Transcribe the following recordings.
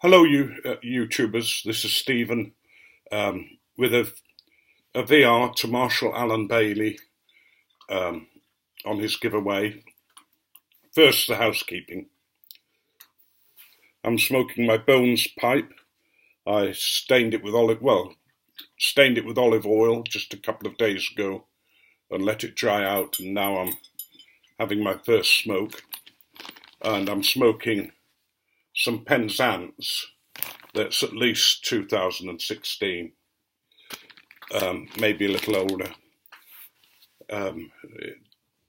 Hello, you YouTubers. This is Stephen with a VR to Marshal Alan Bailey um, on his giveaway. First, the housekeeping. I'm smoking my Bones pipe. I stained it with olive oil just a couple of days ago and let it dry out, and now I'm having my first smoke. And I'm smoking some Penzance that's at least 2016, maybe a little older.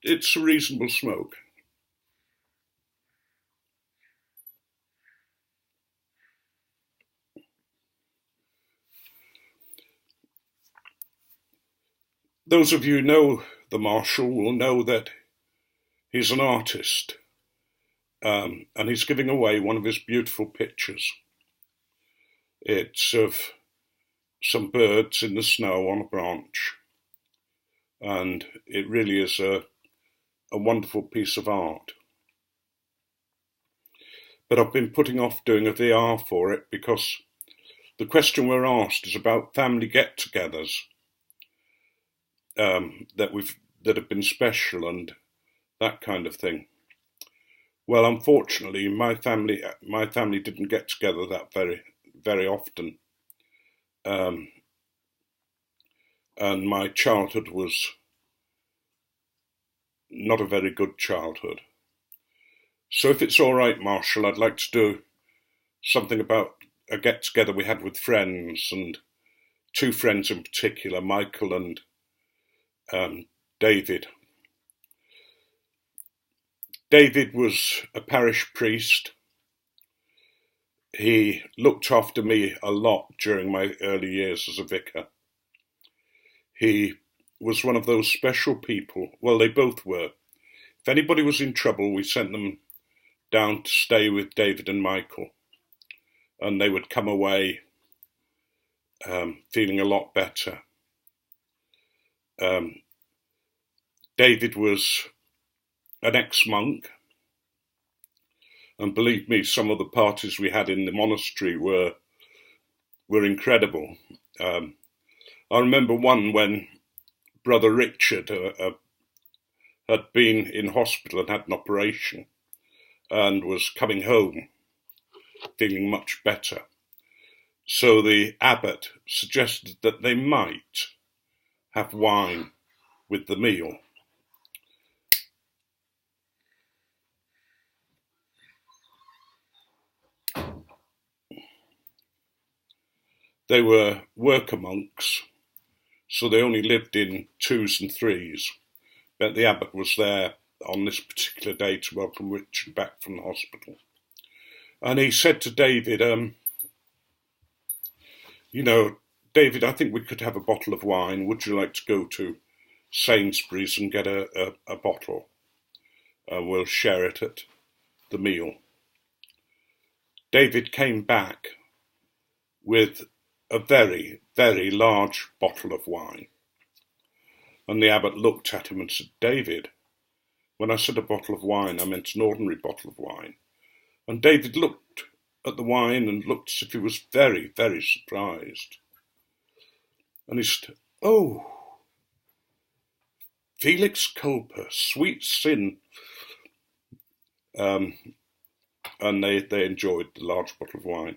It's a reasonable smoke. Those of you who know the Marshal will know that he's an artist, and he's giving away one of his beautiful pictures. It's of some birds in the snow on a branch, and it really is a wonderful piece of art. But I've been putting off doing a VR for it because the question we're asked is about family get-togethers that have been special and that kind of thing. Well, unfortunately, my family didn't get together that very often, and my childhood was not a very good childhood. So, if it's all right, Marshall, I'd like to do something about a get together we had with friends, and two friends in particular, Michael and David. David was a parish priest. He looked after me a lot during my early years as a vicar. He was one of those special people. Well, they both were. If anybody was in trouble, we sent them down to stay with David and Michael, and they would come away feeling a lot better. David was an ex-monk, and believe me, some of the parties we had in the monastery were incredible. I remember one when Brother Richard had been in hospital and had an operation and was coming home feeling much better. So the abbot suggested that they might have wine with the meal. They were worker monks, so they only lived in twos and threes. But the abbot was there on this particular day to welcome Richard back from the hospital. And he said to David, David, I think we could have a bottle of wine. Would you like to go to Sainsbury's and get a bottle? We'll share it at the meal. David came back with a very, very large bottle of wine. And the abbot looked at him and said, David, when I said a bottle of wine, I meant an ordinary bottle of wine. And David looked at the wine and looked as if he was very, very surprised. And he said, oh, Felix culpa, sweet sin. And they enjoyed the large bottle of wine.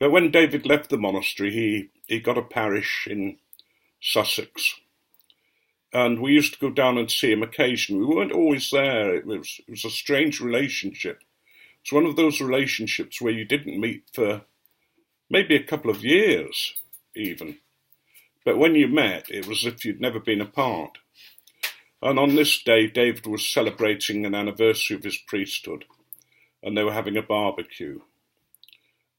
But when David left the monastery, he got a parish in Sussex. And we used to go down and see him occasionally. We weren't always there. It was a strange relationship. It's one of those relationships where you didn't meet for maybe a couple of years, even. But when you met, it was as if you'd never been apart. And on this day, David was celebrating an anniversary of his priesthood, and they were having a barbecue.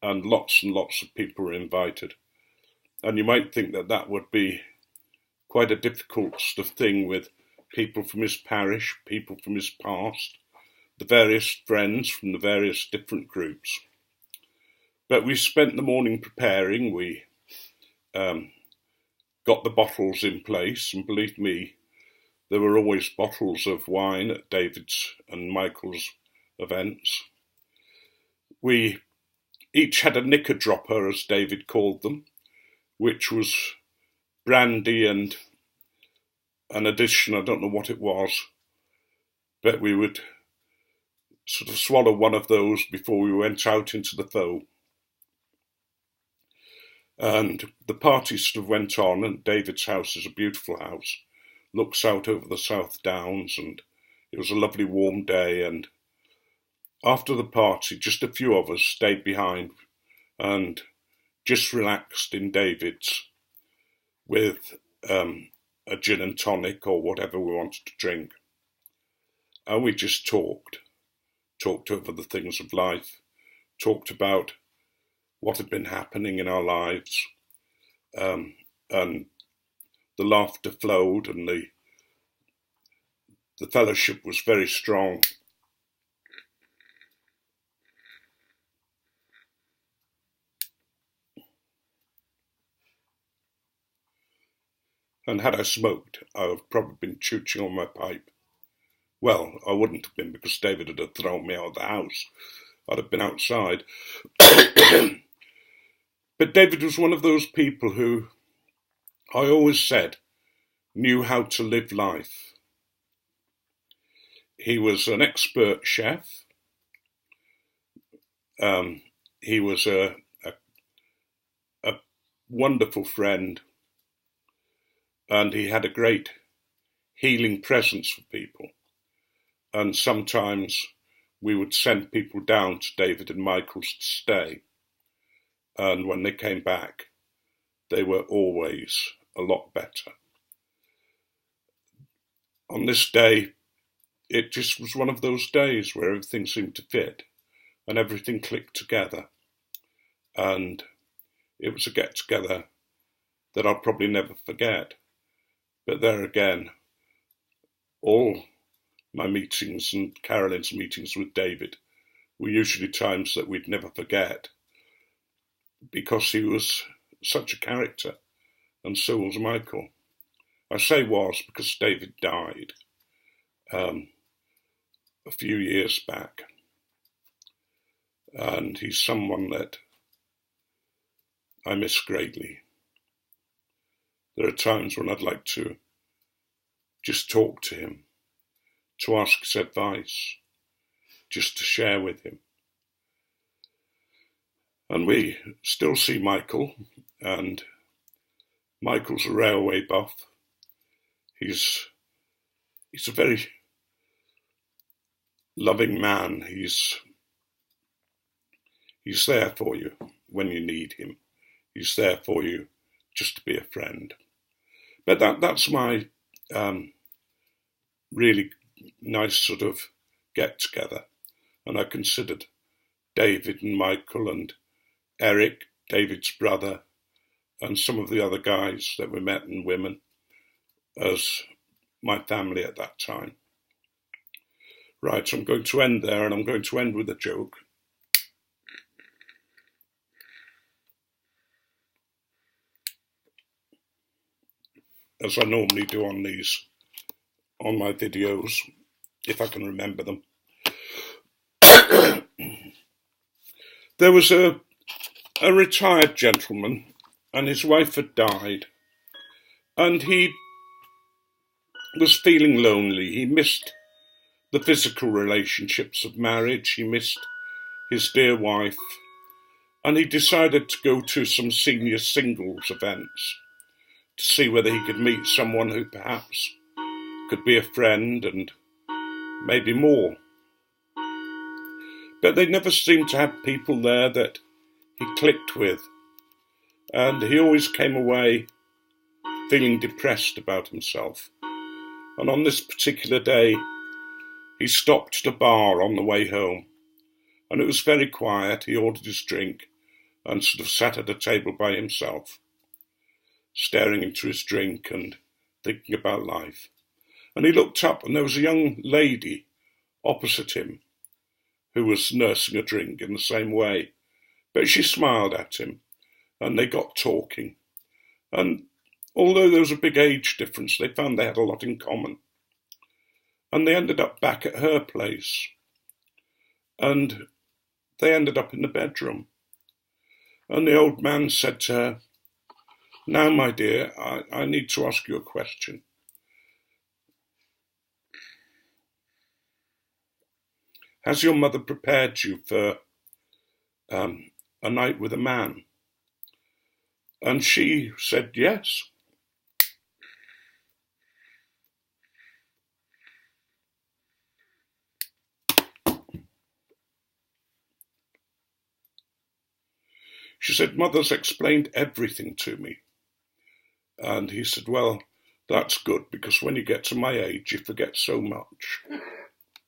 And lots of people were invited. And you might think that would be quite a difficult sort of thing with people from his parish, people from his past, the various friends from the various different groups. But we spent the morning preparing. We got the bottles in place, and believe me, there were always bottles of wine at David's and Michael's events. We each had a knicker-dropper, as David called them, which was brandy and an addition, I don't know what it was, but we would sort of swallow one of those before we went out into the foe. And the party sort of went on, and David's house is a beautiful house, looks out over the South Downs, and it was a lovely warm day. And after the party, just a few of us stayed behind and just relaxed in David's with a gin and tonic or whatever we wanted to drink. And we just talked over the things of life, talked about what had been happening in our lives, and the laughter flowed, and the fellowship was very strong. And had I smoked, I would have probably been chewing on my pipe. Well, I wouldn't have been, because David would have thrown me out of the house. I'd have been outside. But David was one of those people who, I always said, knew how to live life. He was an expert chef. He was a wonderful friend, and he had a great healing presence for people. And sometimes we would send people down to David and Michael's to stay. And when they came back, they were always a lot better. On this day, it just was one of those days where everything seemed to fit and everything clicked together. And it was a get-together that I'll probably never forget. But there again, all my meetings and Carolyn's meetings with David were usually times that we'd never forget, because he was such a character, and so was Michael. I say was because David died a few years back, and he's someone that I miss greatly. There are times when I'd like to just talk to him, to ask his advice, just to share with him. And we still see Michael, and Michael's a railway buff. He's a very loving man. He's there for you when you need him. He's there for you just to be a friend. But that's my really nice sort of get-together. And I considered David and Michael and Eric, David's brother, and some of the other guys that we met and women as my family at that time. Right, so I'm going to end there, and I'm going to end with a joke. As I normally do on my videos, if I can remember them. There was a retired gentleman, and his wife had died, and he was feeling lonely. He missed the physical relationships of marriage. He missed his dear wife, and he decided to go to some senior singles events to see whether he could meet someone who perhaps could be a friend and maybe more. But they never seemed to have people there that he clicked with, and he always came away feeling depressed about himself. And on this particular day, he stopped at a bar on the way home, and it was very quiet. He ordered his drink and sort of sat at a table by himself, staring into his drink and thinking about life. And he looked up, and there was a young lady opposite him who was nursing a drink in the same way. But she smiled at him, and they got talking. And although there was a big age difference, they found they had a lot in common. And they ended up back at her place. And they ended up in the bedroom. And the old man said to her, "Now, my dear, I need to ask you a question. Has your mother prepared you for a night with a man?" And she said yes. She said, "Mother's explained everything to me." And he said, "Well, that's good, because when you get to my age, you forget so much."